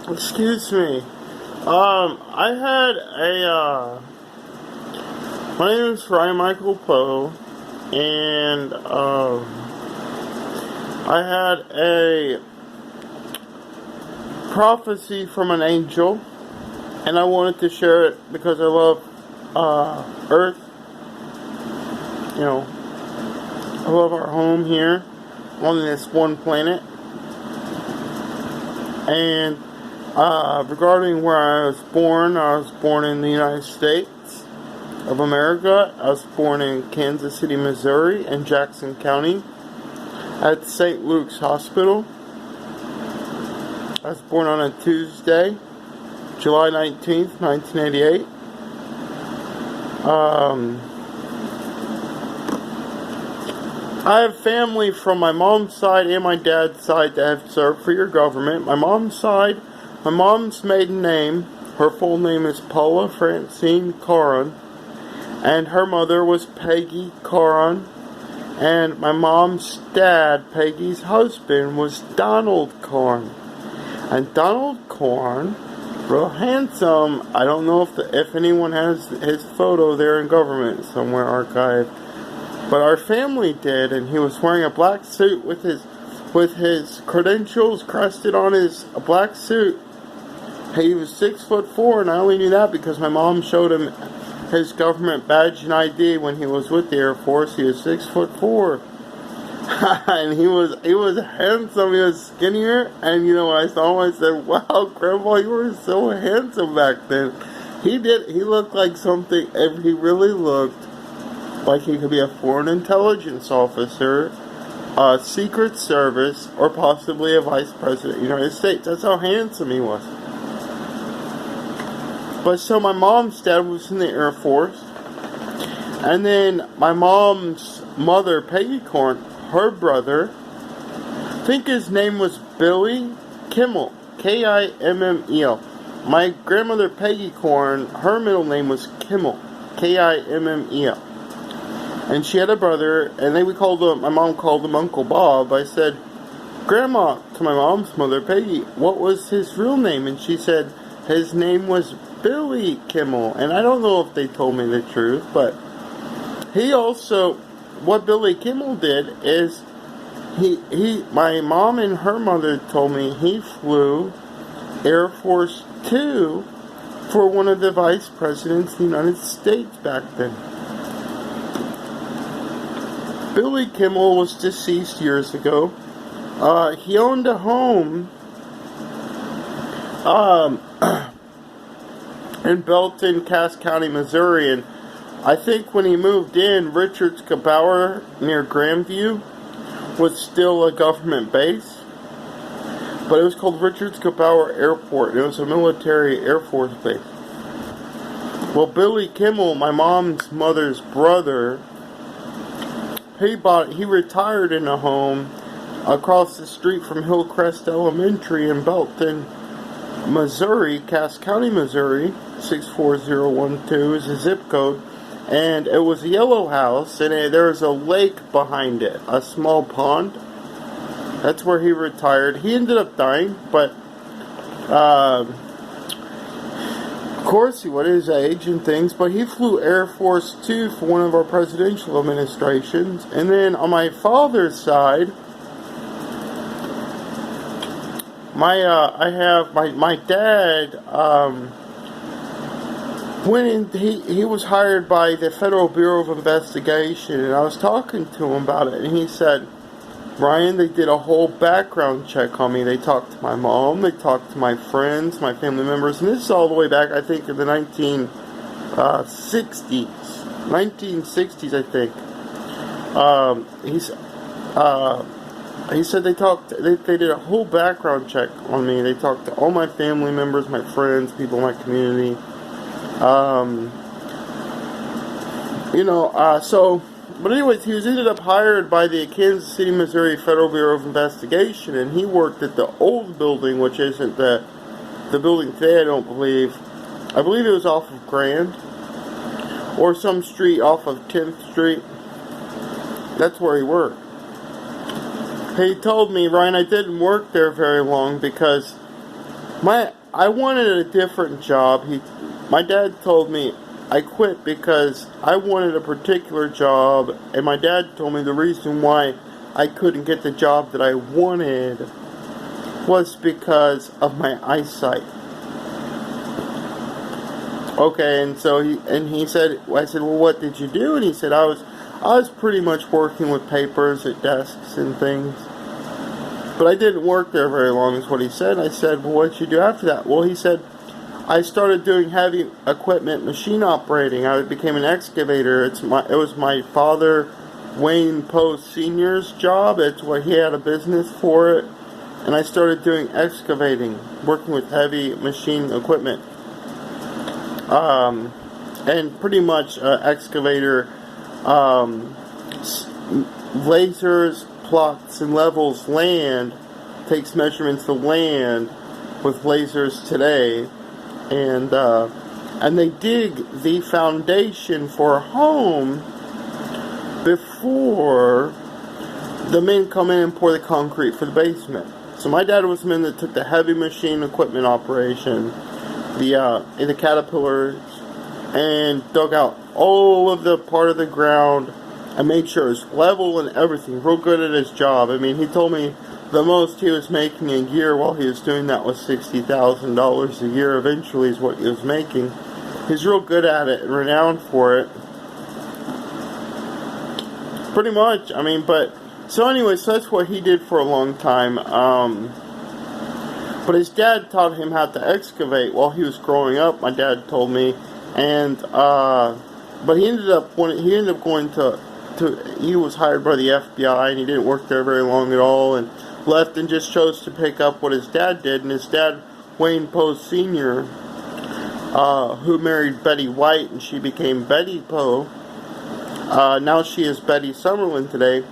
Excuse me. I had my name is Ryan Michael Poe, and, I had a prophecy from an angel, and I wanted to share it because I love, Earth. You know, I love our home here on this one planet. And regarding where I was born in the United States of America. I was born in Kansas City, Missouri, in Jackson County, at St. Luke's Hospital. I was born on a Tuesday, July 19th, 1988. I have family from my mom's side and my dad's side that have served for your government. My mom's side, my mom's maiden name, her full name is Paula Francine Caughron, and her mother was Peggy Caughron, and my mom's dad, Peggy's husband, was Donald Caughron. And Donald Caughron, real handsome. I don't know if anyone has his photo there in government somewhere archived. But our family did, and he was wearing a black suit with his credentials crested on his black suit. He was 6'4", and I only knew that because my mom showed him his government badge and ID when he was with the Air Force. He was 6'4", and he was handsome. He was skinnier, and you know, when I saw him, I said, "Wow, Grandpa, you were so handsome back then." He looked like something. He really looked like he could be a foreign intelligence officer, a Secret Service, or possibly a Vice President of the United States. That's how handsome he was. But so my mom's dad was in the Air Force, and then my mom's mother, Peggy Caughron, her brother, I think his name was Billy Kimmel, Kimmel. My grandmother, Peggy Caughron, her middle name was Kimmel, Kimmel. And she had a brother, and my mom called him Uncle Bob. I said, "Grandma," to my mom's mother, Peggy, "what was his real name?" And she said, his name was Billy Kimmel. And I don't know if they told me the truth, but what Billy Kimmel did is, my mom and her mother told me he flew Air Force 2 for one of the vice presidents of the United States back then. Billy Kimmel was deceased years ago. He owned a home in Belton, Cass County, Missouri, and I think when he moved in, Richards Cabauer near Grandview was still a government base, but it was called Richards Cabauer Airport. It was a military Air Force base. Well, Billy Kimmel, my mom's mother's brother, he retired in a home across the street from Hillcrest Elementary in Belton, Missouri, Cass County, Missouri. 64012 is the zip code, and it was a yellow house, and there was a lake behind it, a small pond. That's where he retired. He ended up dying, but of course he was his age and things, but he flew Air Force 2 for one of our presidential administrations. And then on my father's side, my dad went in. He was hired by the Federal Bureau of Investigation, and I was talking to him about it, and he said, "Ryan, they did a whole background check on me. They talked to my mom, they talked to my friends, my family members," and this is all the way back, I think, in the 1960s, I think. He said they did a whole background check on me. They talked to all my family members, my friends, people in my community. But anyways, he ended up hired by the Kansas City, Missouri Federal Bureau of Investigation, and he worked at the old building, which isn't the building today, I don't believe. I believe it was off of Grand, or some street off of 10th Street. That's where he worked. He told me, Ryan, I didn't work there very long because I wanted a different job. My dad told me I quit because I wanted a particular job, and my dad told me the reason why I couldn't get the job that I wanted was because of my eyesight. Okay, and so he said, I said, well, what did you do? And he said, I was pretty much working with papers at desks and things. But I didn't work there very long, is what he said. I said, well, what did you do after that? Well, he said, I started doing heavy equipment machine operating. I became an excavator. It was my father, Wayne Poe Sr.'s job. It's what he had a business for it. And I started doing excavating, working with heavy machine equipment. And pretty much excavator, lasers, plots and levels land, takes measurements of land with lasers today, and they dig the foundation for a home before the men come in and pour the concrete for the basement. So my dad was the man that took the heavy machine equipment operation, the caterpillars, and dug out all of the part of the ground and made sure it was level and everything. Real good at his job. I mean, he told me the most he was making a year while he was doing that was $60,000 a year. Eventually is what he was making. He's real good at it and renowned for it. Pretty much. I mean, so anyways, so that's what he did for a long time. But his dad taught him how to excavate while he was growing up, my dad told me. And, but he ended up going to he was hired by the FBI, and he didn't work there very long at all, and left and just chose to pick up what his dad did. And his dad, Wayne Poe Sr., who married Betty White, and she became Betty Poe. Now she is Betty Summerlin today.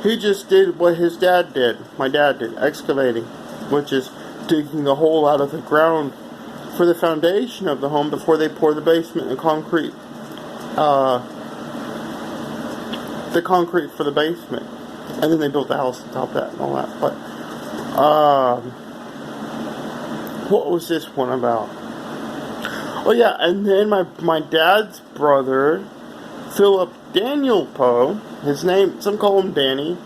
He just did what his dad did, my dad did, excavating, which is digging the hole out of the ground for the foundation of the home before they pour the basement and concrete. The concrete for the basement, and then they built the house on top of that and all that. But what was this one about? Oh yeah, and then my dad's brother, Philip Daniel Poe, his name, some call him Danny.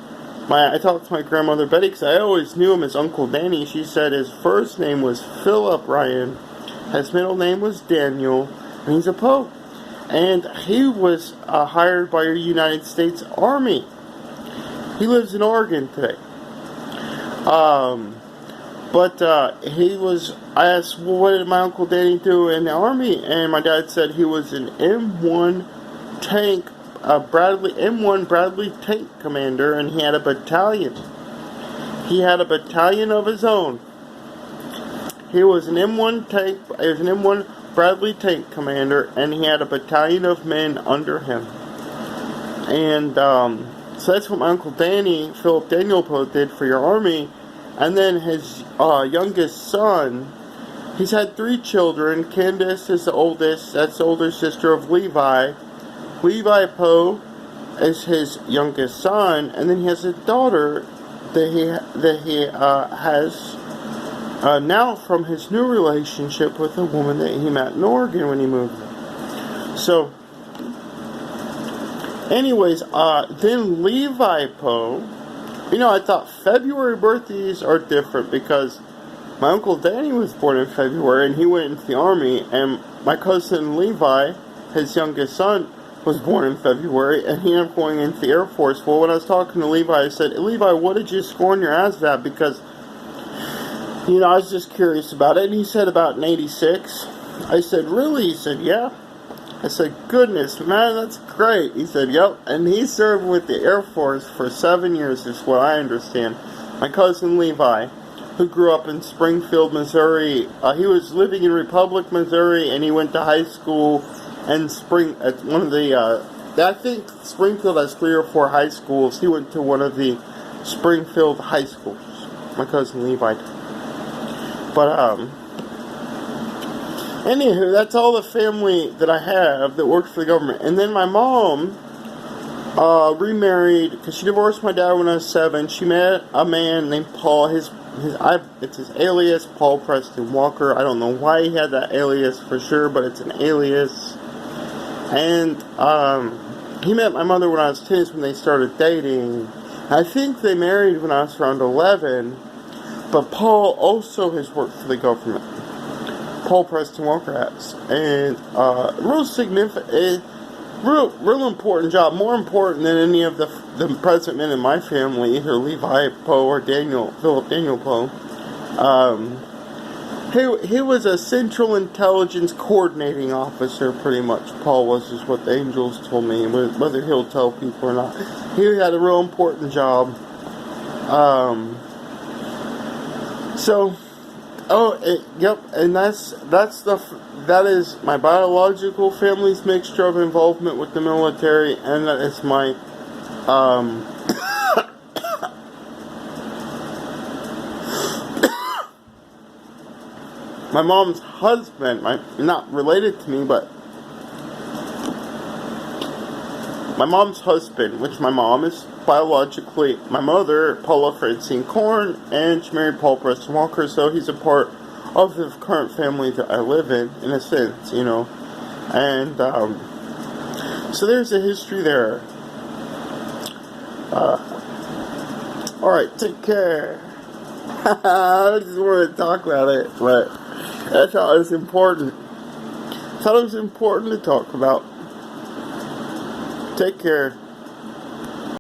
I talked to my grandmother Betty because I always knew him as Uncle Danny. She said his first name was Philip Ryan, his middle name was Daniel, and he's a Poe. And he was hired by the United States Army. He lives in Oregon today. I asked, well, what did my Uncle Danny do in the Army? And my dad said he was an M1 tank, M1 Bradley tank commander, and he had a battalion. He had a battalion of his own. He was an M1 Bradley tank commander, and he had a battalion of men under him. And so that's what my Uncle Danny, Philip Daniel Poe, did for your Army. And then his youngest son, he's had 3 children. Candace is the oldest. That's the older sister of Levi. Levi Poe is his youngest son, and then he has a daughter that he has now from his new relationship with a woman that he met in Oregon when he moved there. So, anyways, then Levi Poe, I thought February birthdays are different because my Uncle Danny was born in February and he went into the Army, and my cousin Levi, his youngest son, was born in February, and he ended up going into the Air Force. Well, when I was talking to Levi, I said, Levi, what did you score on your ASVAB? Because, I was just curious about it. And he said about an 86. I said, really? He said, yeah. I said, goodness, man, that's great. He said, yep. And he served with the Air Force for 7 years, is what I understand. My cousin Levi, who grew up in Springfield, Missouri, he was living in Republic, Missouri, and he went to high school and at one of the, I think Springfield has 3 or 4 high schools. He went to one of the Springfield high schools, my cousin Levi. But, anywho, that's all the family that I have that works for the government. And then my mom remarried, because she divorced my dad when I was 7. She met a man named Paul. It's his alias, Paul Preston Walker. I don't know why he had that alias for sure, but it's an alias. And, he met my mother when I was 10, when they started dating. I think they married when I was around 11, but Paul also has worked for the government. Paul Preston Walker has. And, real significant, real important job, more important than any of the present men in my family, either Levi Poe or Philip Daniel Poe. He was a Central Intelligence Coordinating Officer, pretty much. Paul was, is what the angels told me, whether he'll tell people or not. He had a real important job. Yep, and that is my biological family's mixture of involvement with the military, and that is my, my mom's husband, not related to me, but my mom's husband, which my mom is biologically my mother, Paula Francine Caughron, and she married Paul Preston Walker, so he's a part of the current family that I live in a sense, you know. And, so there's a history there. Alright, take care. I just wanted to talk about it, but I thought it was important. I thought it was important to talk about. Take care.